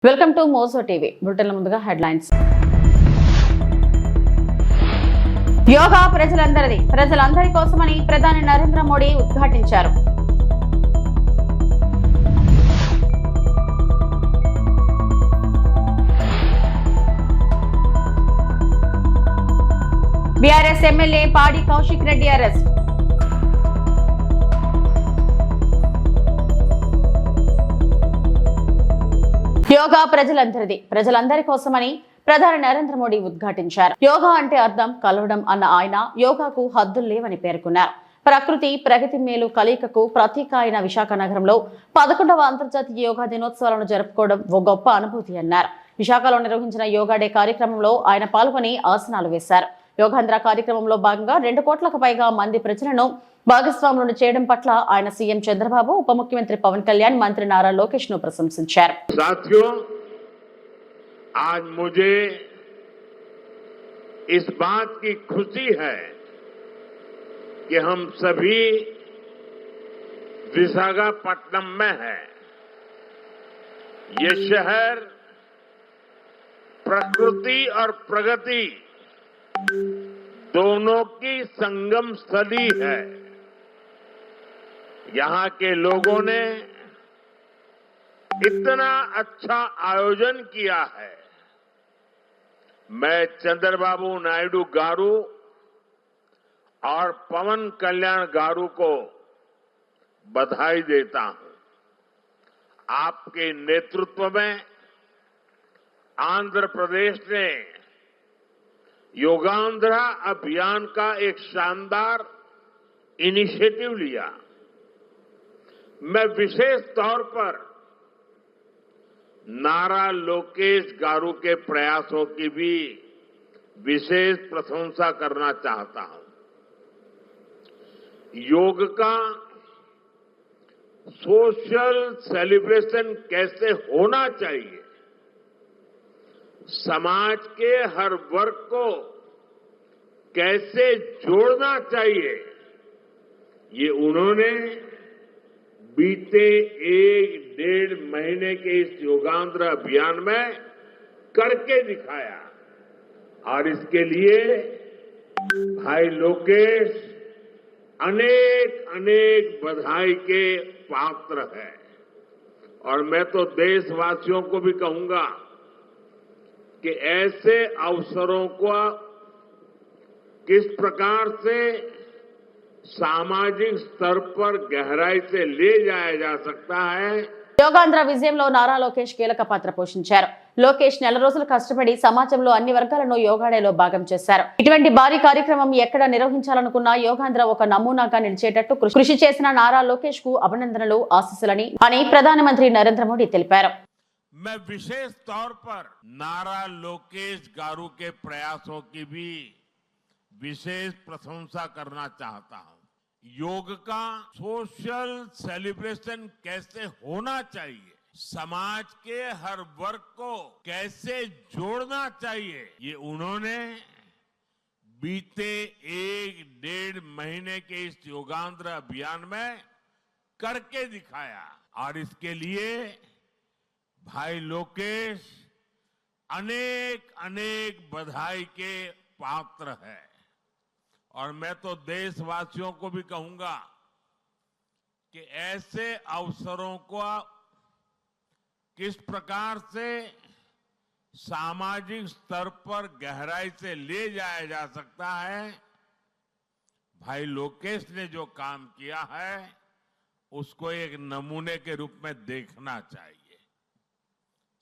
Welcome to Mojo TV. బులెటిన్ల ముందుగా headlines. Yoga ప్రజలందరి కోసమని ప్రధాని నరేంద్ర మోడీ ఉద్ఘాటించారు. బీఆర్ఎస్ ఎమ్మెల్యే పాడి కౌశిక్ రెడ్డి అరెస్ట్. యోగా ప్రజలందరి కోసమని ప్రధాని నరేంద్ర మోడీ ఉద్ఘాటించారు. యోగా అంటే అర్థం కలవడం అన్న ఆయన యోగాకు హద్దులు లేవని పేర్కొన్నారు. ప్రకృతి ప్రగతి మేలు కలయికకు ప్రతీక అయిన విశాఖ నగరంలో 11వ అంతర్జాతీయ యోగా దినోత్సవాలను జరుపుకోవడం ఓ గొప్ప అనుభూతి అన్నారు. విశాఖలో నిర్వహించిన యోగా డే కార్యక్రమంలో ఆయన పాల్గొని ఆసనాలు వేశారు. యోగాంధ్ర కార్యక్రమంలో భాగంగా 2 కోట్లకు పైగా మంది ప్రజలను భాగస్వాములను చేయడం పట్ల ఆయన సీఎం చంద్రబాబు, ఉప ముఖ్యమంత్రి పవన్ కళ్యాణ్, మంత్రి నారా లోకేష్ ను ప్రశంసించారు. आज मुझे इस बात की खुशी है कि हम सभी विशाखापट्टनम में हैं। ये शहर प्रकृति और प्रगति दोनों की संगम स्थली है। यहां के लोगों ने इतना अच्छा आयोजन किया है। मैं चंद्रबाबू नायडू गारू और पवन कल्याण गारू को बधाई देता हूं। आपके नेतृत्व में आंध्र प्रदेश ने योगांध्रा अभियान का एक शानदार इनिशिएटिव लिया। मैं विशेष तौर पर नारा लोकेश गारू के प्रयासों की भी विशेष प्रशंसा करना चाहता हूं। योग का सोशल सेलिब्रेशन कैसे होना चाहिए, समाज के हर वर्ग को कैसे जोड़ना चाहिए, ये उन्होंने बीते 1-1.5 महीने के इस योगांध्र अभियान में करके दिखाया। और इसके लिए भाई लोकेश अनेक बधाई के पात्र है। और मैं तो देशवासियों को भी कहूंगा कि ऐसे अवसरों को किस प्रकार से सामाजिक स्तर पर गहराई से ले जाया जा सकता है। యోగాంధ్ర విజయంలో నారా లోకేష్ కీలక పాత్ర పోషించారు. లోకేష్ నెల రోజులు కష్టపడి సమాజంలో అన్ని వర్గాలను యోగా డేలో భాగం చేశారు. ఇటువంటి భారీ కార్యక్రమం ఎక్కడ నిర్వహించాలనుకున్నా యోగాంధ్ర ఒక నమూనాగా నిలిచేటట్టు కృషి చేసిన నారా లోకేష్ కు అభినందనలు, ఆశీస్సులని అని ప్రధానమంత్రి నరేంద్ర మోడీ తెలిపారు. मैं विशेष तौर पर नारा लोकेश गारू के प्रयासों की भी विशेष प्रशंसा करना चाहता हूं। योग का सोशल सेलिब्रेशन कैसे होना चाहिए, समाज के हर वर्ग को कैसे जोड़ना चाहिए, ये उन्होंने बीते 1-1.5 महीने के इस योगांध्र अभियान में करके दिखाया। और इसके लिए भाई लोकेश अनेक बधाई के पात्र है। और मैं तो देशवासियों को भी कहूंगा कि ऐसे अवसरों को किस प्रकार से सामाजिक स्तर पर गहराई से ले जाया जा सकता है। भाई लोकेश ने जो काम किया है उसको एक नमूने के रूप में देखना चाहिए।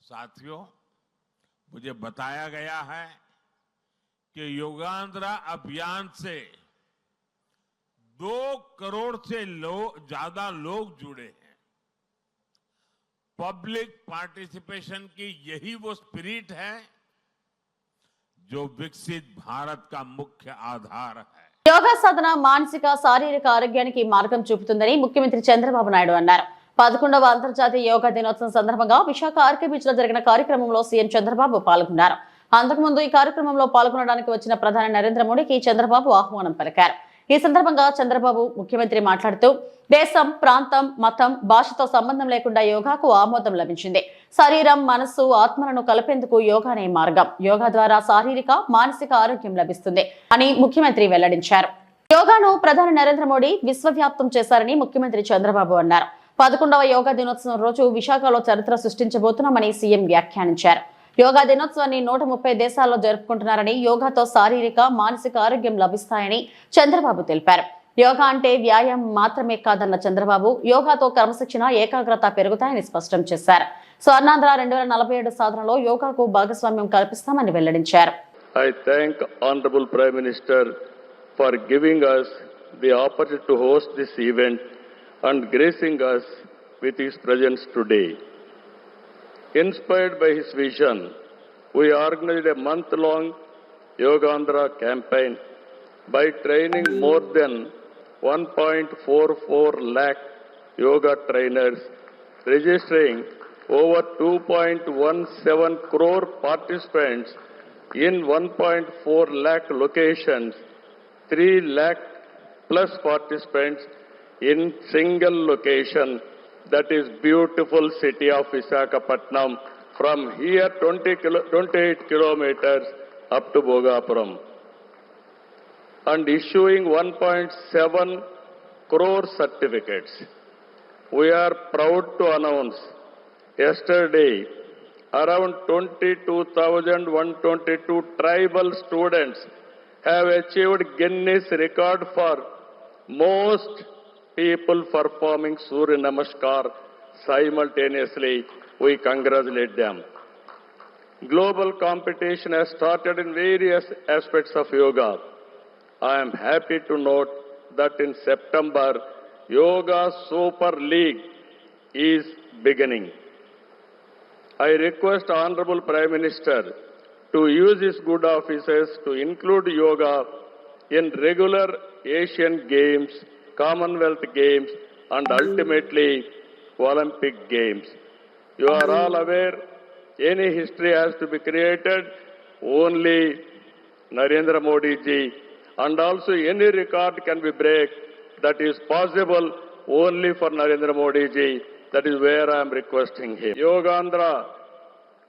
साथियों, मुझे बताया गया है कि योगांध्रा अभियान से 2 करोड़ से ज्यादा लोग जुड़े हैं। पब्लिक पार्टिसिपेशन की यही वो स्पिरिट है जो विकसित भारत का मुख्य आधार है। యోగా సాధన మానసిక, శారీరక ఆరోగ్యానికి మార్గం చూపుతుందని ముఖ్యమంత్రి చంద్రబాబు నాయుడు అన్నారు. 11వ అంతర్జాతీయ యోగా దినోత్సవం సందర్భంగా విశాఖ ఆర్కే బీచ్ లో జరిగిన కార్యక్రమంలో సీఎం చంద్రబాబు పాల్గొన్నారు. అంతకుముందు ఈ కార్యక్రమంలో పాల్గొనడానికి వచ్చిన ప్రధాని నరేంద్ర మోడీకి చంద్రబాబు ఆహ్వానం పలికారు. ఈ సందర్భంగా చంద్రబాబు ముఖ్యమంత్రి మాట్లాడుతూ దేశం, ప్రాంతం, మతం, భాషతో సంబంధం లేకుండా యోగాకు ఆమోదం లభించింది. శరీరం, మనస్సు, ఆత్మలను కలిపేందుకు యోగానే మార్గం. యోగా ద్వారా శారీరక, మానసిక ఆరోగ్యం లభిస్తుంది అని ముఖ్యమంత్రి వెల్లడించారు. యోగాను ప్రధాని నరేంద్ర మోడీ విశ్వవ్యాప్తం చేశారని ముఖ్యమంత్రి చంద్రబాబు అన్నారు. 11వ యోగా దినోత్సవం రోజు విశాఖలో చరిత్ర సృష్టించబోతున్నామని సీఎం వ్యాఖ్యానించారు. యోగా దినోత్సవాన్ని 130 దేశాల్లో జరుపుకుంటున్నారని, యోగాతో శారీరక, మానసిక ఆరోగ్యం లభిస్తాయని చంద్రబాబు తెలిపారు. యోగా అంటే వ్యాయామం మాత్రమే కాదన్న చంద్రబాబు, యోగాతో క్రమశిక్షణ, ఏకాగ్రత పెరుగుతాయని స్పష్టం చేశారు. స్వర్ణాంధ్ర 2047 సాధనలో యోగాకు భాగస్వామ్యం కల్పిస్తామని వెల్లడించారు. I thank Honorable Prime Minister for giving us the opportunity to host this event and gracing us with his presence today. Inspired by his vision, we organized a month-long Yogandhra campaign by training more than 1.44 lakh yoga trainers, registering over 2.17 crore participants in 1.4 lakh locations, 3 lakh plus participants in single location, that is beautiful city of Visakhapatnam, from here 28 kilometers up to Bhogapuram, and issuing 1.7 crore certificates. We are proud to announce yesterday around 22,122 tribal students have achieved Guinness record for most people performing Surya Namaskar simultaneously. We congratulate them. Global competition has started in various aspects of yoga. I am happy to note that in September, Yoga Super League is beginning. I request Honorable Prime Minister to use his good offices to include yoga in regular Asian Games, Commonwealth Games, and ultimately Olympic Games. You are all aware, any history has to be created, only Narendra Modi ji, and also any record can be break that is possible only for Narendra Modi ji. That is where I am requesting him. Yogandhra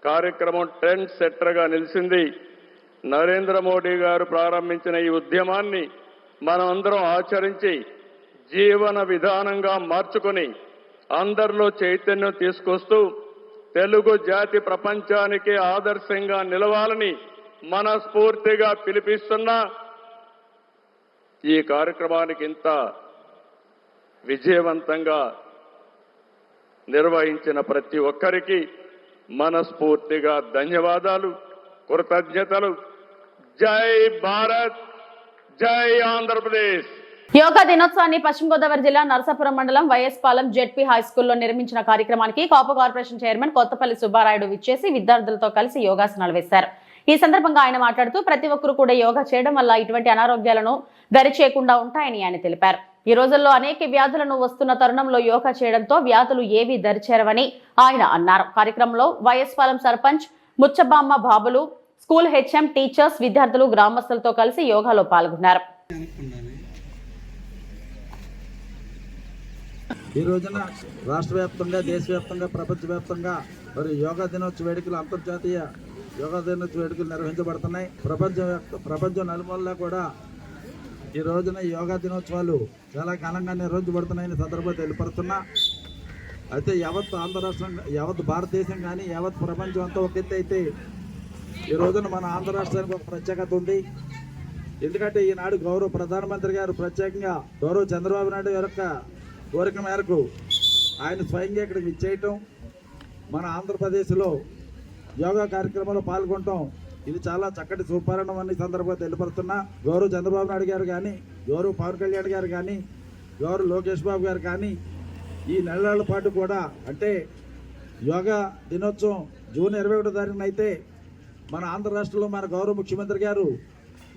కార్యక్రమం trend సెట్టర్గా నిలిచింది. నరేంద్ర మోడీ గారు ప్రారంభించిన ఈ ఉద్యమాన్ని మనం అందరం ఆచరించి జీవన విధానంగా మార్చుకొని అందరిలో చైతన్యం తీసుకొస్తూ తెలుగు జాతి ప్రపంచానికి ఆదర్శంగా నిలవాలని మనస్ఫూర్తిగా పిలిపిస్తున్నా ఈ కార్యక్రమానికి ఇంత విజయవంతంగా నిర్వహించిన ప్రతి ఒక్కరికి మనస్ఫూర్తిగా ధన్యవాదాలు, కృతజ్ఞతలు. జై భారత్, జై ఆంధ్రప్రదేశ్. యోగా దినోత్సవాన్ని పశ్చిమ గోదావరి జిల్లా నరసాపురం మండలం వైఎస్ పాలెం జెడ్పీ హై స్కూల్లో నిర్మించిన కార్యక్రమానికి కాపు కార్పొరేషన్ చైర్మన్ కొత్తపల్లి సుబ్బారాయుడు విచ్చేసి విద్యార్థులతో కలిసి యోగాసనాలు వేశారు. ఈ సందర్భంగా ఆయన మాట్లాడుతూ ప్రతి ఒక్కరూ కూడా యోగా చేయడం వల్ల ఇటువంటి అనారోగ్యాలను దరిచేయకుండా ఉంటాయని ఆయన తెలిపారు. ఈ రోజుల్లో అనేక వ్యాధులను వస్తున్న తరుణంలో యోగా చేయడంతో వ్యాధులు ఏవీ దరిచేరవని ఆయన అన్నారు. కార్యక్రమంలో వైఎస్ పాలెం సర్పంచ్ ముచ్చబామ్మ బాబులు, స్కూల్ హెచ్ఎం, టీచర్స్, విద్యార్థులు, గ్రామస్తులతో కలిసి యోగాలో పాల్గొన్నారు. ఈ రోజున రాష్ట్ర వ్యాప్తంగా, దేశవ్యాప్తంగా, ప్రపంచవ్యాప్తంగా మరి యోగా దినోత్సవ వేడుకలు, అంతర్జాతీయ యోగా దినోత్సవ వేడుకలు నిర్వహించబడుతున్నాయి. ప్రపంచం నలుమూలలా కూడా ఈ రోజున యోగా దినోత్సవాలు చాలా ఘనంగా నిర్వహించబడుతున్నాయని సందర్భంగా తెలియపరుస్తున్నా. అయితే యావత్ ఆంధ్ర రాష్ట్రం, యావత్ భారతదేశం కానీ యావత్ ప్రపంచం అంతా ఒక ఎత్తు అయితే ఈ రోజున మన ఆంధ్ర రాష్ట్రానికి ఒక ప్రత్యేకత ఉంది. ఎందుకంటే ఈనాడు గౌరవ ప్రధానమంత్రి గారు ప్రత్యేకంగా గౌరవ చంద్రబాబు నాయుడు గారి యొక్క కోరిక మేరకు ఆయన స్వయంగా ఇక్కడికి విచ్చేయటం, మన ఆంధ్రప్రదేశ్లో యోగా కార్యక్రమంలో పాల్గొనటం ఇది చాలా చక్కటి సుపరిణామం అని సందర్భంగా తెలియపరుస్తున్నా. గౌరవ చంద్రబాబు నాయుడు గారు కానీ, గౌరవ పవన్ కళ్యాణ్ గారు కానీ, గౌరవ లోకేష్ బాబు గారు కానీ ఈ నెలల పాటు కూడా, అంటే యోగా దినోత్సవం జూన్ 21 తారీఖున అయితే మన ఆంధ్ర రాష్ట్రంలో మన గౌరవ ముఖ్యమంత్రి గారు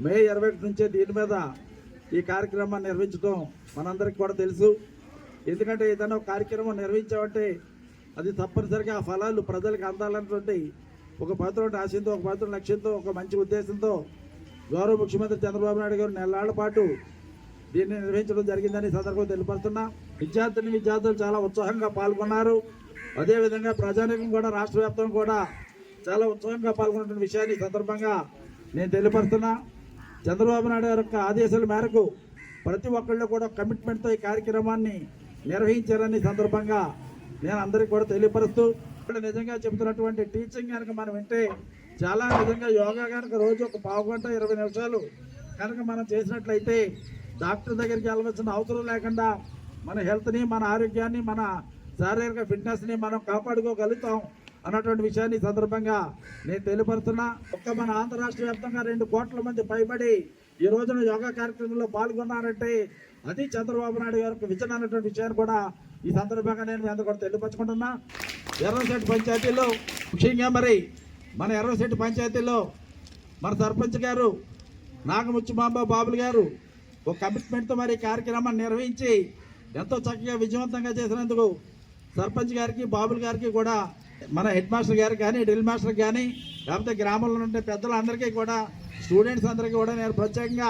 మే 21 నుంచే దీని మీద ఈ కార్యక్రమాన్ని నిర్వహించడం మనందరికీ కూడా తెలుసు. ఎందుకంటే ఏదైనా ఒక కార్యక్రమం నిర్వహించామంటే అది తప్పనిసరిగా ఆ ఫలాలు ప్రజలకు అందాలన్నటువంటి ఒక పవిత్రమైన ఆశయంతో, ఒక పవిత్రమైన లక్ష్యంతో, ఒక మంచి ఉద్దేశంతో గౌరవ ముఖ్యమంత్రి చంద్రబాబు నాయుడు గారు నెలల పాటు దీన్ని నిర్వహించడం జరిగిందని సందర్భంగా తెలియపరుస్తున్నా. విద్యార్థులు చాలా ఉత్సాహంగా పాల్గొన్నారు. అదేవిధంగా ప్రజానీకం కూడా రాష్ట్ర వ్యాప్తంగా కూడా చాలా ఉత్సాహంగా పాల్గొన్న విషయాన్ని సందర్భంగా నేను తెలియపరుస్తున్నా. చంద్రబాబు నాయుడు గారి యొక్క ఆదేశాల మేరకు ప్రతి ఒక్కళ్ళు కూడా కమిట్మెంట్తో ఈ కార్యక్రమాన్ని నిర్వహించారని సందర్భంగా నేను అందరికీ కూడా తెలియపరుస్తూ, నిజంగా చెబుతున్నటువంటి టీచింగ్ కనుక మనం వింటే చాలా నిజంగా యోగా కనుక రోజు ఒక పావు గంట 20 నిమిషాలు కనుక మనం చేసినట్లయితే డాక్టర్ దగ్గరికి వెళ్ళవలసిన అవసరం లేకుండా మన హెల్త్ని, మన ఆరోగ్యాన్ని, మన శారీరక ఫిట్నెస్ని మనం కాపాడుకోగలుగుతాం అన్నటువంటి విషయాన్ని సందర్భంగా నేను తెలియపరుస్తున్నా. మన ఆంధ్ర రాష్ట్ర వ్యాప్తంగా 2 కోట్ల మంది పైబడి ఈ రోజున యోగా కార్యక్రమంలో పాల్గొన్నారంటే అది చంద్రబాబు నాయుడు గారికి విజన్ అన్నటువంటి విషయాన్ని కూడా ఈ సందర్భంగా నేను మీ అందరూ కూడా తెలియపరచుకుంటున్నా. ఎర్రశెట్టి పంచాయతీలో ముఖ్యంగా మరి మన ఎర్రశెట్టి పంచాయతీలో మన సర్పంచ్ గారు నాగముచ్చిమాంబ బాబులు గారు ఒక కమిట్మెంట్తో మరి కార్యక్రమాన్ని నిర్వహించి ఎంతో చక్కగా విజయవంతంగా చేసినందుకు సర్పంచ్ గారికి, బాబులు గారికి కూడా, మన హెడ్ మాస్టర్ గారికి కానీ, డ్రిల్ మాస్టర్ కానీ, లేకపోతే గ్రామంలో ఉండే పెద్దలందరికీ కూడా, స్టూడెంట్స్ అందరికీ కూడా నేను ప్రత్యేకంగా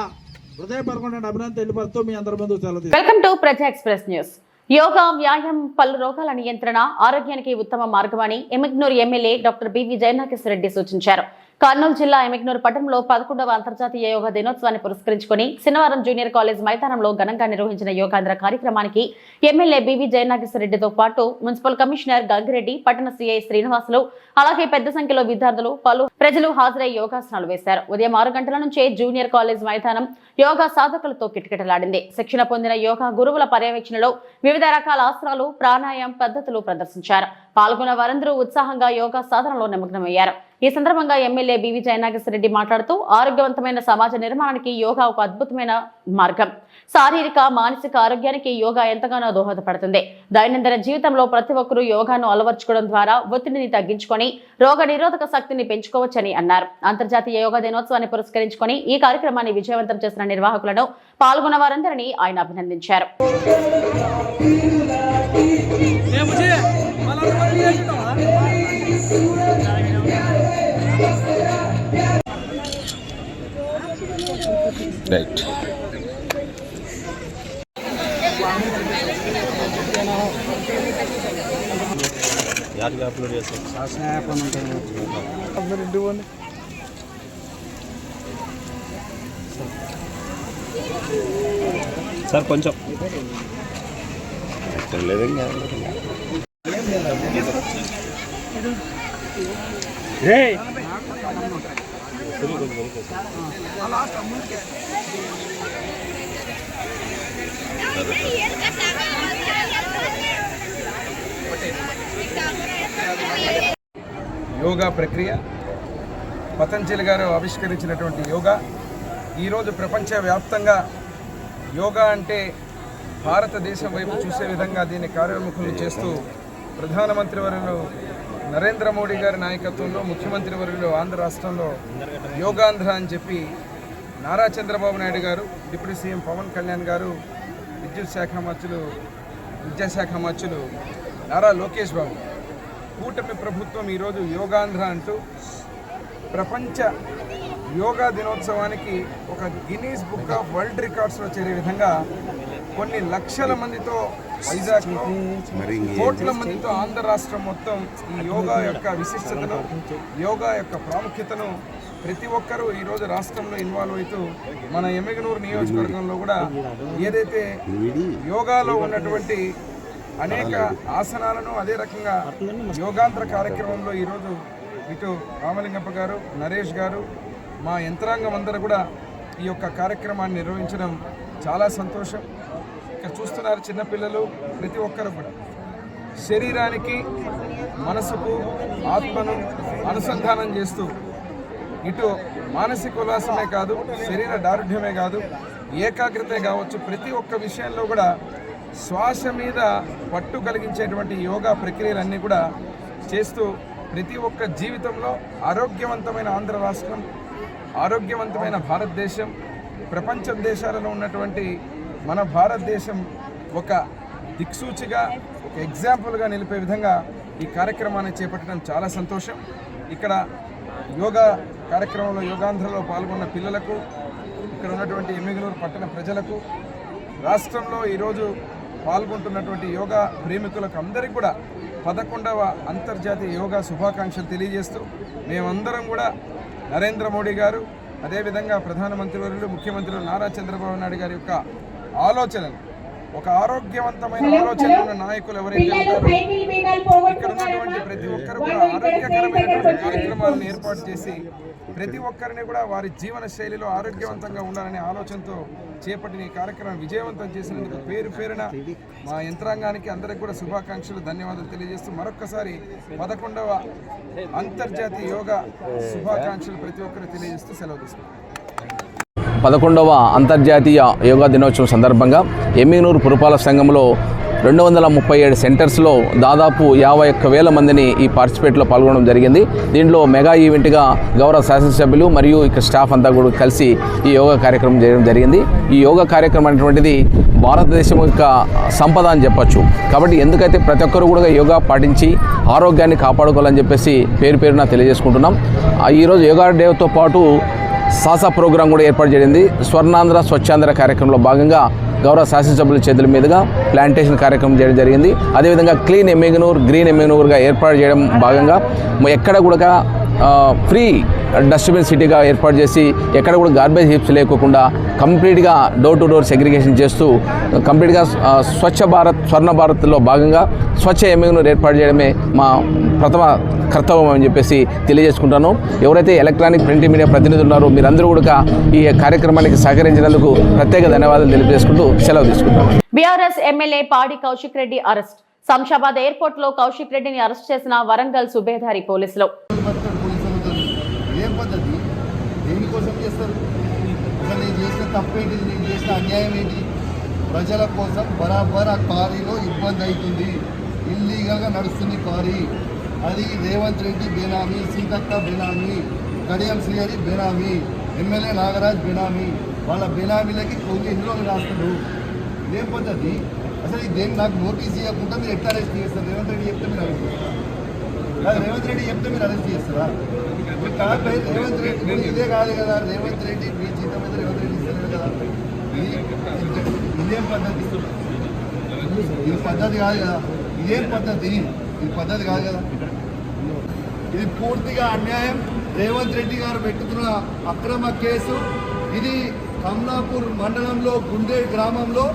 హృదయపూర్వకమైన అభినందన తెలియపరుస్తూ మీ అందరి ముందు సెలవు. Welcome to Praja express news. Yoga, వ్యాయామం పలు రోగాల నియంత్రణ, ఆరోగ్యానికి ఉత్తమ మార్గమని Emmiganur MLA doctor BV Jayanageswara Reddy సూచించారు. కర్నూలు జిల్లా ఎమ్మిగ్నూరు పట్టణంలో 11వ అంతర్జాతీయ యోగా దినోత్సవాన్ని పురస్కరించుకుని శనివారం జూనియర్ కాలేజ్ మైదానంలో ఘనంగా నిర్వహించిన యోగాంధ్ర కార్యక్రమానికి ఎమ్మెల్యే బివి జయనాగేశ్వర రెడ్డితో పాటు మున్సిపల్ కమిషనర్ గంగిరెడ్డి, పట్టణ సిఐ శ్రీనివాసులు, అలాగే పెద్ద సంఖ్యలో విద్యార్థులు, పలు ప్రజలు హాజరై యోగాసనాలు వేశారు. ఉదయం 6 గంటల నుంచే జూనియర్ కాలేజ్ మైదానం యోగా సాధకులతో కిటకిటలాడింది. శిక్షణ పొందిన యోగా గురువుల పర్యవేక్షణలో వివిధ రకాల ఆసనాలు, ప్రాణాయామ పద్ధతులు ప్రదర్శించారు. పాల్గొన్న వారందరూ ఉత్సాహంగా యోగా సాధనలో నిమగ్నమయ్యారు. ఈ సందర్భంగా ఎమ్మెల్యే బివి జయనాగేశ్వర రెడ్డి మాట్లాడుతూ, ఆరోగ్యవంతమైన సమాజ నిర్మాణానికి యోగా ఒక అద్భుతమైన మార్గం. శారీరక, మానసిక ఆరోగ్యానికి యోగా ఎంతగానో దోహదపడుతుంది. దైనందిన జీవితంలో ప్రతి ఒక్కరూ యోగాను అలవర్చుకోవడం ద్వారా ఒత్తిడిని తగ్గించుకొని రోగ నిరోధక శక్తిని పెంచుకోవచ్చని అన్నారు. అంతర్జాతీయ యోగా దినోత్సవాన్ని పురస్కరించుకొని ఈ కార్యక్రమాన్ని విజయవంతం చేసిన నిర్వాహకులను, పాల్గొన్న వారందరినీ ఆయన అభినందించారు. రైట్. యాడ్గా అప్లోడ్ చేస్తాం. సార్ కొంచెం లేదండి. యోగా ప్రక్రియ పతంజలి గారు ఆవిష్కరించినటువంటి యోగా ఈరోజు ప్రపంచవ్యాప్తంగా యోగా అంటే భారతదేశం వైపు చూసే విధంగా దీన్ని కార్యోన్ముఖులు చేస్తూ ప్రధానమంత్రి వర్యులు నరేంద్ర మోడీ గారి నాయకత్వంలో, ముఖ్యమంత్రి వర్యులు ఆంధ్ర రాష్ట్రంలో యోగాంధ్ర అని చెప్పి నారా చంద్రబాబు నాయుడు గారు, డిప్యూటీ సీఎం పవన్ కళ్యాణ్ గారు, విద్యాశాఖ మంత్రులు నారా లోకేష్ బాబు, కూటమి ప్రభుత్వం ఈరోజు యోగాంధ్ర అంటూ ప్రపంచ యోగా దినోత్సవానికి ఒక గిన్నీస్ బుక్ ఆఫ్ వరల్డ్ రికార్డ్స్లో చేరే విధంగా కొన్ని లక్షల మందితో వైజాగ్లో, కోట్ల మందితో ఆంధ్ర రాష్ట్రం మొత్తం ఈ యోగా యొక్క విశిష్టతను, యోగా యొక్క ప్రాముఖ్యతను ప్రతి ఒక్కరూ ఈరోజు రాష్ట్రంలో ఇన్వాల్వ్ అవుతూ మన ఎమ్మిగనూరు నియోజకవర్గంలో కూడా ఏదైతే యోగాలో ఉన్నటువంటి అనేక ఆసనాలను, అదే రకంగా యోగాంధ్ర కార్యక్రమంలో ఈరోజు ఇటు రామలింగప్ప గారు, నరేష్ గారు, మా యంత్రాంగం అందరూ కూడా ఈ యొక్క కార్యక్రమాన్ని నిర్వహించడం చాలా సంతోషం. ఇక్కడ చూస్తున్నారు చిన్నపిల్లలు, ప్రతి ఒక్కరు కూడా శరీరానికి, మనసుకు, ఆత్మను అనుసంధానం చేస్తూ ఇటు మానసిక ఉల్లాసమే కాదు, శరీర దారుఢ్యమే కాదు, ఏకాగ్రతే కావచ్చు, ప్రతి ఒక్క విషయంలో కూడా శ్వాస మీద పట్టు కలిగించేటువంటి యోగా ప్రక్రియలన్నీ కూడా చేస్తూ ప్రతి ఒక్క జీవితంలో ఆరోగ్యవంతమైన ఆంధ్ర రాష్ట్రం, ఆరోగ్యవంతమైన భారతదేశం, ప్రపంచ దేశాలలో ఉన్నటువంటి మన భారతదేశం ఒక దిక్సూచిగా, ఒక ఎగ్జాంపుల్గా నిలిపే విధంగా ఈ కార్యక్రమాన్ని చేపట్టడం చాలా సంతోషం. ఇక్కడ యోగా కార్యక్రమంలో, యోగాంధ్రలో పాల్గొన్న పిల్లలకు, ఇక్కడ ఉన్నటువంటి ఎమ్మిగనూరు పట్టణ ప్రజలకు, రాష్ట్రంలో ఈరోజు పాల్గొంటున్నటువంటి యోగా ప్రేమికులకు అందరికీ కూడా 11వ అంతర్జాతీయ యోగా శుభాకాంక్షలు తెలియజేస్తూ మేమందరం కూడా నరేంద్ర మోడీ గారు అదేవిధంగా ప్రధానమంత్రి వర్యులు ముఖ్యమంత్రి నారా చంద్రబాబు నాయుడు గారి యొక్క ఆలోచనలు, ఒక ఆరోగ్యవంతమైన ఆలోచన ఉన్న నాయకులు ఎవరైతే ఉంటారో ఇక్కడ ఉన్నటువంటి ప్రతి ఒక్కరు కూడా ఆరోగ్యకరమైనటువంటి కార్యక్రమాలను ఏర్పాటు చేసి ప్రతి ఒక్కరిని కూడా వారి జీవన శైలిలో ఆరోగ్యవంతంగా ఉండాలనే ఆలోచనతో చేపట్టిన ఈ కార్యక్రమం విజయవంతం చేసినందుకు పేరు పేరున మా యంత్రాంగానికి అందరికి కూడా శుభాకాంక్షలు, ధన్యవాదాలు తెలియజేస్తూ మరొక్కసారి 11వ అంతర్జాతీయ యోగా శుభాకాంక్షలు ప్రతి ఒక్కరు తెలియజేస్తూ సెలవు తీసుకుంటాం. 11వ అంతర్జాతీయ యోగా దినోత్సవం సందర్భంగా ఎమ్మిగనూరు పురపాలక సంఘంలో 237 సెంటర్స్లో దాదాపు 51,000 మందిని ఈ పార్టిసిపేట్లో పాల్గొనడం జరిగింది. దీంట్లో మెగా ఈవెంట్గా గౌరవ శాసనసభ్యులు మరియు ఇక్కడ స్టాఫ్ అంతా కూడా కలిసి ఈ యోగా కార్యక్రమం చేయడం జరిగింది. ఈ యోగా కార్యక్రమం అనేటువంటిది భారతదేశం యొక్క సంపద అని చెప్పొచ్చు. కాబట్టి ఎందుకైతే ప్రతి ఒక్కరు కూడా యోగా పాటించి ఆరోగ్యాన్ని కాపాడుకోవాలని చెప్పేసి పేరు పేరున తెలియజేసుకుంటున్నాం. ఈరోజు యోగా డేతో పాటు సాసా ప్రోగ్రాం కూడా ఏర్పాటు చేయండి. స్వర్ణాంధ్ర స్వచ్ఛాంధ్ర కార్యక్రమంలో భాగంగా గౌరవ శాసనసభ్యుల చేతుల మీదుగా ప్లాంటేషన్ కార్యక్రమం చేయడం జరిగింది. అదేవిధంగా క్లీన్ ఎమ్మిగనూర్, గ్రీన్ ఎమ్మిగనూర్గా ఏర్పాటు చేయడం భాగంగా ఎక్కడ కూడా ఫ్రీ డస్ట్బిన్ సిటీగా ఏర్పాటు చేసి ఎక్కడ కూడా గార్బేజ్ హీప్స్ లేకోకుండా కంప్లీట్గా డోర్ టు డోర్ సెగ్రిగేషన్ చేస్తూ కంప్లీట్గా స్వచ్ఛ భారత్, స్వర్ణ భారత్లో భాగంగా స్వచ్ఛ ఎమ్మిగనూర్ ఏర్పాటు చేయడమే మా ప్రథమ కర్తవ్యం అని చెప్పేసి తెలియజేసుకుంటాను. ఎవరైతే ఎలక్ట్రానిక్ ప్రింట్ మీడియా ప్రతినిధులు ఉన్నారో మీరందరూ కూడా ఈ కార్యక్రమానికి సహకరించినందుకు ప్రత్యేక ధన్యవాదాలు తెలియజేసుకుంటూ సెలవు తీసుకుంటాను. బీఆర్ఎస్ ఎమ్మెల్యే పాడి కౌశిక్ రెడ్డి అరెస్ట్. శంషాబాద్ ఎయిర్పోర్ట్ లో కౌశిక్ రెడ్డిని అరెస్ట్ చేసిన వరంగల్ సుబేదారి పోలీసులు. ఏం పద్ధతి? దేనికోసం చేస్తారు? అసలు నేను చేసిన తప్పేంటి? నేను చేసిన అన్యాయం ఏంటి? ప్రజల కోసం బరాబర్ ఆ కారీలో ఇబ్బంది అవుతుంది. ఇల్లీగల్గా నడుస్తుంది కారీ. అది రేవంత్ రెడ్డి బేనామీ, సీతక్క బేనామీ, కడియం శ్రీహరి బేనామీ, ఎమ్మెల్యే నాగరాజ్ బేనామీ. వాళ్ళ బేనామీలకి కొన్ని ఇందులో రాస్తున్నారు. ఇదేం పద్ధతి? అసలు దేని నాకు నోటీస్ ఇవ్వకుండా మీరు ఎట్లా అరెస్ట్ చేస్తారు? రేవంత్ రెడ్డి చెప్తే మీరు అరెస్ట్ చేస్తారు. రేవంత్ రెడ్డి చెప్తే మీరు అరెస్ట్ చేస్తారా? రేవంత్ రెడ్డి ఇదే కాదు కదా. రేవంత్ రెడ్డి మీ జీతం మీద రేవంత్ రెడ్డి ఇస్తలేదు కదా. ఇదేం పద్ధతి? ఇది పద్ధతి కాదు కదా. ఇదేం పద్ధతి? ఇది పద్ధతి కాదు కదా. ఇది పూర్తిగా అన్యాయం. రేవంత్ రెడ్డి గారు పెట్టుతున్న అక్రమ కేసు ఇది. కమలాపూర్ మండలంలో గుండేడ్ గ్రామంలో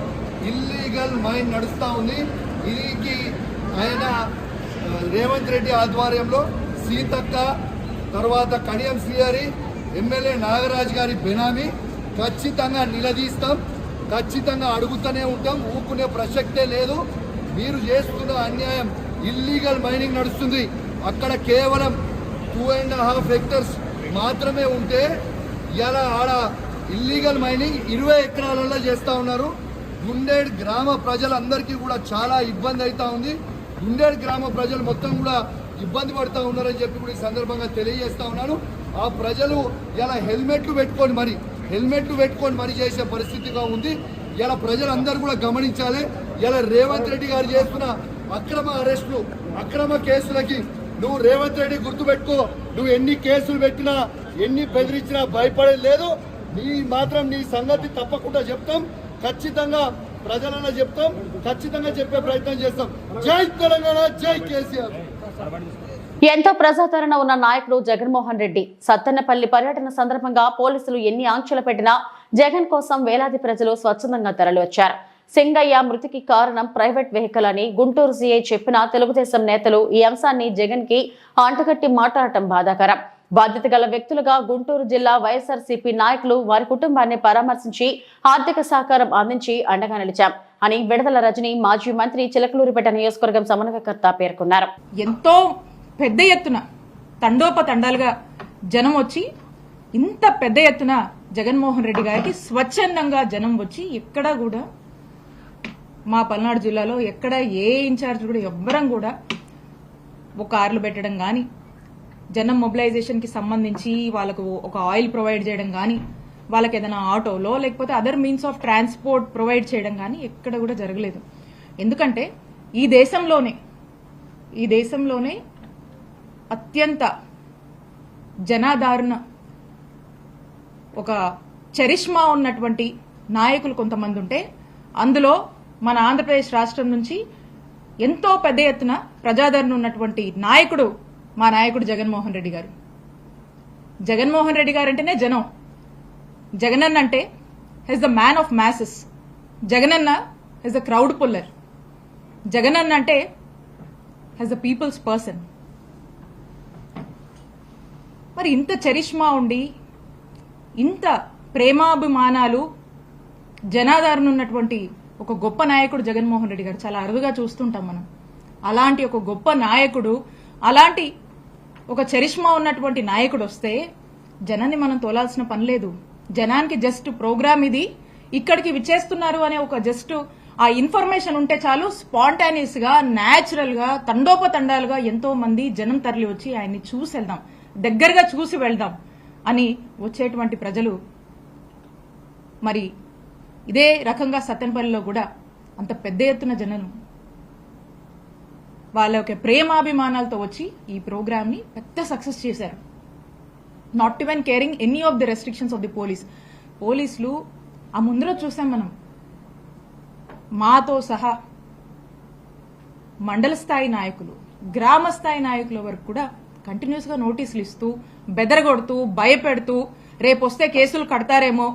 ఇల్లీగల్ మైన్ నడుస్తూ ఉంది. దీనికి ఆయన రేవంత్ రెడ్డి ఆధ్వర్యంలో సీతక్క, తర్వాత కడియం శ్రీహరి, ఎమ్మెల్యే నాగరాజ్ గారి బెనామీ. ఖచ్చితంగా నిలదీస్తాం, ఖచ్చితంగా అడుగుతూనే ఉంటాం. ఊరుకునే ప్రసక్తే లేదు. మీరు చేస్తున్న అన్యాయం. ఇల్లీగల్ మైనింగ్ నడుస్తుంది అక్కడ. కేవలం 2.5 హెక్టర్స్ మాత్రమే ఉంటే ఇలా ఆడ ఇల్లీగల్ మైనింగ్ 20 ఎకరాలలో చేస్తూ ఉన్నారు. గుండేడ్ గ్రామ ప్రజలందరికీ కూడా చాలా ఇబ్బంది అవుతూ ఉంది. గుండేడ్ గ్రామ ప్రజలు మొత్తం కూడా ఇబ్బంది పడుతూ ఉన్నారని చెప్పి కూడా ఈ సందర్భంగా తెలియజేస్తా ఉన్నాను. ఆ ప్రజలు ఇలా హెల్మెట్లు పెట్టుకొని మరి చేసే పరిస్థితిగా ఉంది. ఇలా ప్రజలందరూ కూడా గమనించాలి. ఇలా రేవంత్ రెడ్డి గారు చేస్తున్న అక్రమ అరెస్టులు, అక్రమ కేసులకి నువ్వు రేవంత్ రెడ్డి గుర్తుపెట్టుకో. నువ్వు ఎన్ని కేసులు పెట్టినా, ఎన్ని బెదిరించినా భయపడేది లేదు. నీ సంగతి తప్పకుండా చెప్తాం. ఖచ్చితంగా ప్రజలలో చెప్తాం. ఖచ్చితంగా చెప్పే ప్రయత్నం చేస్తాం. జై తెలంగాణ, జై కేసీఆర్. ఎంతో ప్రజాదరణ ఉన్న నాయకుడు జగన్మోహన్ రెడ్డి సత్తెనపల్లి పర్యటన సందర్భంగా పోలీసులు ఎన్ని ఆంక్షలు పెట్టినా జగన్ కోసం వేలాది ప్రజలు స్వచ్ఛందంగా తరలివచ్చారు. సింగయ్య మృతికి కారణం ప్రైవేట్ వెహికల్ అని గుంటూరు సీఐ చెప్పిన తెలుగుదేశం నేతలు ఈ అంశాన్ని జగన్ కి అంటుకట్టి మాట్లాడటం బాధాకరం. బాధ్యత గల వ్యక్తులుగా గుంటూరు జిల్లా వైఎస్ఆర్సీపీ నాయకులు వారి కుటుంబాన్ని పరామర్శించి ఆర్థిక సహకారం అందించి అండగా నిలిచాం అని విడదల రజని మాజీ మంత్రి చిలకలూరిపేట నియోజకవర్గం సమన్వయకర్త పేర్కొన్నారు. ఎంతో పెద్ద ఎత్తున తండోపతండాలుగా జనం వచ్చి ఇంత పెద్ద ఎత్తున జగన్మోహన్ రెడ్డి గారికి స్వచ్ఛందంగా జనం వచ్చి ఎక్కడా కూడా మా పల్నాడు జిల్లాలో ఎక్కడ ఏ ఇన్ఛార్జ్ కూడా ఎవ్వరం కూడా ఒక కార్లు పెట్టడం గాని, జనం మొబిలైజేషన్ కి సంబంధించి వాళ్ళకు ఒక ఆయిల్ ప్రొవైడ్ చేయడం గాని, వాళ్ళకి ఏదైనా ఆటోలో లేకపోతే other means of transport provide చేయడం గాని ఎక్కడ కూడా జరగలేదు. ఎందుకంటే ఈ దేశంలోనే అత్యంత జనాదరణ, ఒక చరిష్మా ఉన్నటువంటి నాయకులు కొంతమంది ఉంటే అందులో మన ఆంధ్రప్రదేశ్ రాష్ట్రం నుంచి ఎంతో పెద్ద ఎత్తున ప్రజాదరణ ఉన్నటువంటి నాయకుడు మా నాయకుడు జగన్మోహన్ రెడ్డి గారు. జగన్మోహన్ రెడ్డి గారు అంటేనే జనం. జగనన్న అంటే he's the man of masses. Jagananna he's the crowd puller. Jagananna అంటే హెస్ ద పీపుల్స్ పర్సన్. మరి ఇంత చరిష్మా ఉండి, ఇంత ప్రేమాభిమానాలు, జనాదరణ ఉన్నటువంటి ఒక గొప్ప నాయకుడు జగన్మోహన్ రెడ్డి గారు చాలా అరుదుగా చూస్తుంటాం మనం. అలాంటి ఒక గొప్ప నాయకుడు, అలాంటి ఒక చరిష్మా ఉన్నటువంటి నాయకుడు వస్తే జనాన్ని మనం తోలాల్సిన పని లేదు. జనానికి జస్ట్ ప్రోగ్రామ్ ఇది, ఇక్కడికి విచ్చేస్తున్నారు అనే ఒక జస్ట్ ఆ ఇన్ఫర్మేషన్ ఉంటే చాలు, స్పాంటానియస్ గా, న్యాచురల్ గా, తండోపతండాలుగా ఎంతో మంది జనం తరలి వచ్చి ఆయన్ని చూసి వెళ్దాం, దగ్గరగా చూసి వెళ్దాం అని వచ్చేటువంటి ప్రజలు. మరి ఇదే రకంగా సత్తెనపల్లిలో కూడా అంత పెద్ద ఎత్తున జనం వాళ్ళ యొక్క ప్రేమాభిమానాలతో వచ్చి ఈ ప్రోగ్రామ్ ని పెద్ద సక్సెస్ చేశారు. Not even caring any of the restrictions of the పోలీసులు ఆ ముందర చూసాం మనం. మాతో సహా మండల స్థాయి నాయకులు, గ్రామ స్థాయి నాయకుల వరకు కూడా కంటిన్యూస్ గా నోటీసులు ఇస్తూ, బెదరగొడుతూ, భయపెడుతూ, రేపు వస్తే కేసులు కడతారేమో,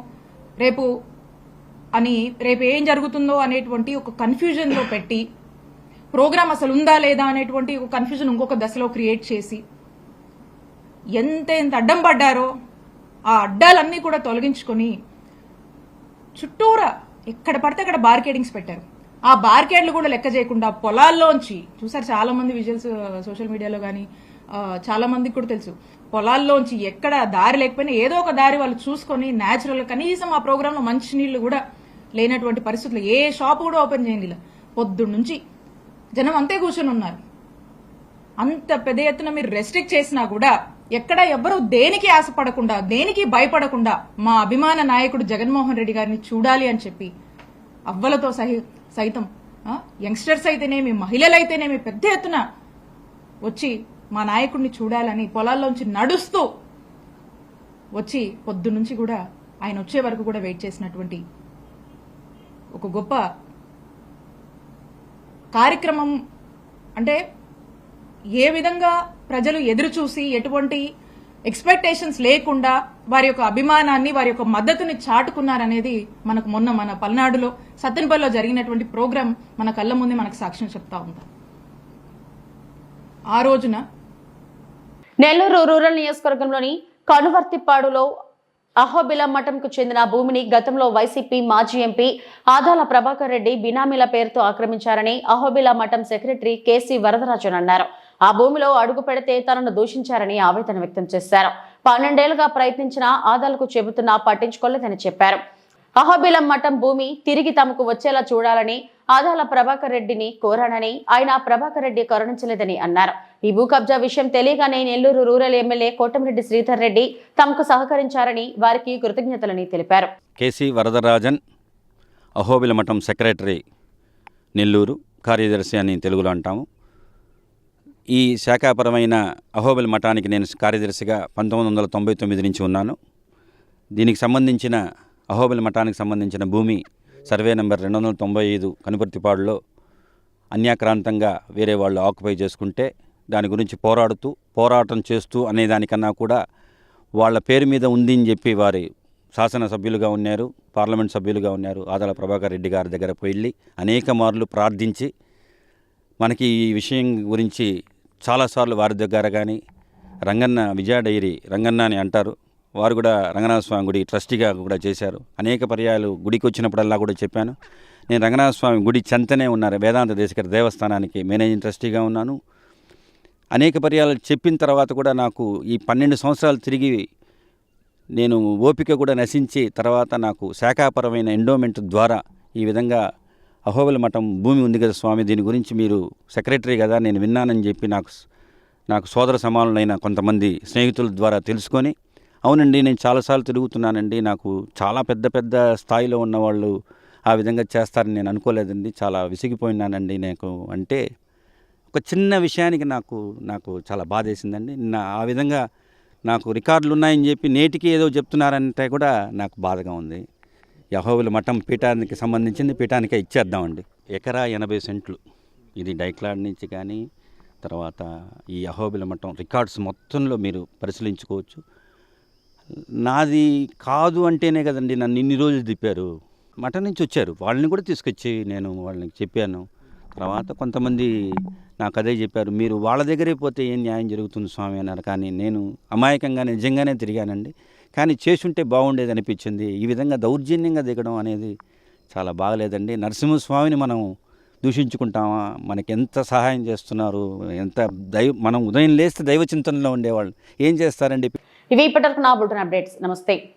రేపు ఏం జరుగుతుందో అనేటువంటి ఒక కన్ఫ్యూజన్ లో పెట్టి, ప్రోగ్రామ్ అసలు ఉందా లేదా అనేటువంటి ఒక కన్ఫ్యూజన్ ఇంకొక దశలో క్రియేట్ చేసి ఎంత అడ్డం పడ్డారో ఆ అడ్డాలన్నీ కూడా తొలగించుకొని చుట్టూరా ఎక్కడ పడితే అక్కడ బార్కేడింగ్స్ పెట్టారు. ఆ బార్కేడ్లు కూడా లెక్క చేయకుండా పొలాల్లోంచి చూసారు చాలా మంది విజువల్స్ సోషల్ మీడియాలో కానీ చాలా మందికి కూడా తెలుసు. పొలాల్లోంచి ఎక్కడ దారి లేకపోయినా ఏదో ఒక దారి వాళ్ళు చూసుకొని న్యాచురల్ కనీసం ఆ ప్రోగ్రామ్ లో మంచినీళ్లు కూడా లేనటువంటి పరిస్థితులు, ఏ షాప్ కూడా ఓపెన్ చేయండి, పొద్దున్న నుంచి జనం అంతే కూర్చొని ఉన్నారు. అంత పెద్ద ఎత్తున మీరు రెస్ట్రిక్ట్ చేసినా కూడా ఎక్కడ ఎవ్వరూ దేనికి ఆశపడకుండా, దేనికి భయపడకుండా మా అభిమాన నాయకుడు జగన్మోహన్ రెడ్డి గారిని చూడాలి అని చెప్పి అవ్వలతో సైతం, యంగ్స్టర్స్ అయితేనేమి, మహిళలైతేనేమి పెద్ద ఎత్తున వచ్చి మా నాయకుడిని చూడాలని పొలాల్లోంచి నడుస్తూ వచ్చి పొద్దున్నుంచి కూడా ఆయన వచ్చే వరకు కూడా వెయిట్ చేసినటువంటి ఒక గొప్ప కార్యక్రమం. అంటే ఏ విధంగా ప్రజలు ఎదురు చూసి ఎటువంటి ఎక్స్పెక్టేషన్స్ లేకుండా వారి యొక్క అభిమానాన్ని, వారి యొక్క మద్దతుని చాటుకున్నారనేది మనకు మొన్న మన పల్నాడులో సత్తెనపల్లిలో జరిగినటువంటి ప్రోగ్రాం మన కళ్ళ ముందే మనకు సాక్ష్యం చెప్తా ఉంది. ఆ రోజున నెల్లూరు రూరల్ నియోజకవర్గంలోని కనువర్తిపాడులో అహోబిలం మఠంకు చెందిన భూమిని గతంలో వైసీపీ మాజీ ఎంపీ ఆదాల ప్రభాకర్ రెడ్డి బినామీల పేరుతో ఆక్రమించారని అహోబిలం మఠం సెక్రటరీ కేసీ వరదరాజన్ అన్నారు. ఆ భూమిలో అడుగు పెడితే తనను దూషించారని ఆవేదన వ్యక్తం చేశారు. 12 ఏళ్లుగా ప్రయత్నించిన ఆదాలకు చెబుతున్నా పట్టించుకోలేదని చెప్పారు. అహోబిలం మఠం భూమి తిరిగి తమకు వచ్చేలా చూడాలని ఆదాల ప్రభాకర్ రెడ్డిని కోరానని, ఆయన ప్రభాకర్ రెడ్డి కరుణించలేదని అన్నారు. ఈ భూ కబ్జా విషయం తెలియగానే నెల్లూరు రూరల్ ఎమ్మెల్యే కోటమిరెడ్డి శ్రీధర్ రెడ్డి తమకు సహకరించారని, వారికి కృతజ్ఞతలని తెలిపారు. కేసీ వరదరాజన్, అహోబిలం మఠం సెక్రటరీ, నెల్లూరు, కార్యదర్శి అని తెలుగులో అంటాము. ఈ శాఖాపరమైన అహోబిలం మఠానికి నేను కార్యదర్శిగా 1999 నుంచి ఉన్నాను. దీనికి సంబంధించిన అహోబిలం మఠానికి సంబంధించిన భూమి సర్వే నెంబర్ 295 కనుపర్తిపాడులో అన్యాక్రాంతంగా వేరే వాళ్ళు ఆక్యుపై చేసుకుంటే దాని గురించి పోరాటం చేస్తూ అనేదానికన్నా కూడా వాళ్ళ పేరు మీద ఉంది అని చెప్పి వారి శాసనసభ్యులుగా ఉన్నారు, పార్లమెంట్ సభ్యులుగా ఉన్నారు. ఆదాల ప్రభాకర్ రెడ్డి గారి దగ్గర వెళ్ళి అనేక మార్లు ప్రార్థించి మనకి ఈ విషయం గురించి చాలాసార్లు వారి దగ్గర కానీ రంగన్న విజయ డైరీ రంగన్న అని అంటారు, వారు కూడా రంగనాథ స్వామి గుడి ట్రస్టీగా కూడా చేశారు. అనేక పర్యాయాలు గుడికి వచ్చినప్పుడల్లా కూడా చెప్పాను. నేను రంగనాథ స్వామి గుడి చెంతనే ఉన్నారు వేదాంత దేశికర దేవస్థానానికి మేనేజింగ్ ట్రస్టీగా ఉన్నాను. అనేక పర్యాలు చెప్పిన తర్వాత కూడా నాకు ఈ 12 సంవత్సరాలు తిరిగి నేను ఓపిక కూడా నశించి తర్వాత నాకు శాఖాపరమైన ఎండోమెంట్ ద్వారా ఈ విధంగా అహోబిలం మఠం భూమి ఉంది కదా స్వామి, దీని గురించి మీరు సెక్రటరీ కదా నేను విన్నానని చెప్పి నాకు సోదర సమానులైన కొంతమంది స్నేహితుల ద్వారా తెలుసుకొని, అవునండి నేను చాలాసార్లు తిరుగుతున్నానండి, నాకు చాలా పెద్ద స్థాయిలో ఉన్నవాళ్ళు ఆ విధంగా చేస్తారని నేను అనుకోలేదండి, చాలా విసిగిపోయినానండి నాకు అంటే ఒక చిన్న విషయానికి నాకు చాలా బాధేసిందండి. ఆ విధంగా నాకు రికార్డులు ఉన్నాయని చెప్పి నేటికి ఏదో చెప్తున్నారంటే కూడా నాకు బాధగా ఉంది. యెహోవాల మఠం పీఠానికి సంబంధించింది పీఠానికే ఇచ్చేద్దామండి. ఎకరా 80 సెంట్లు. ఇది డైక్లాడ్ నుంచి కానీ తర్వాత ఈ యెహోవాల మఠం రికార్డ్స్ మొత్తంలో మీరు పరిశీలించుకోవచ్చు. నాది కాదు అంటేనే కదండి నన్ను ఇన్ని రోజులు తిప్పారు. మఠం నుంచి వచ్చారు, వాళ్ళని కూడా తీసుకొచ్చి నేను వాళ్ళని చెప్పాను. తర్వాత కొంతమంది నాకు అదే చెప్పారు, మీరు వాళ్ళ దగ్గరే పోతే ఏం న్యాయం జరుగుతుంది స్వామి అన్నారు. కానీ నేను అమాయకంగా నిజంగానే తిరిగానండి. కానీ చేసుంటే బాగుండేది అనిపించింది. ఈ విధంగా దౌర్జన్యంగా దిగడం అనేది చాలా బాగలేదండి. నరసింహస్వామిని మనం దూషించుకుంటామా? మనకి ఎంత సహాయం చేస్తున్నారు, ఎంత మనం ఉదయం లేస్తే దైవ చింతనలో ఉండేవాళ్ళు ఏం చేస్తారండి? ఇవి ఇప్పటివరకు నా బులెటిన్ అప్డేట్స్. నమస్తే.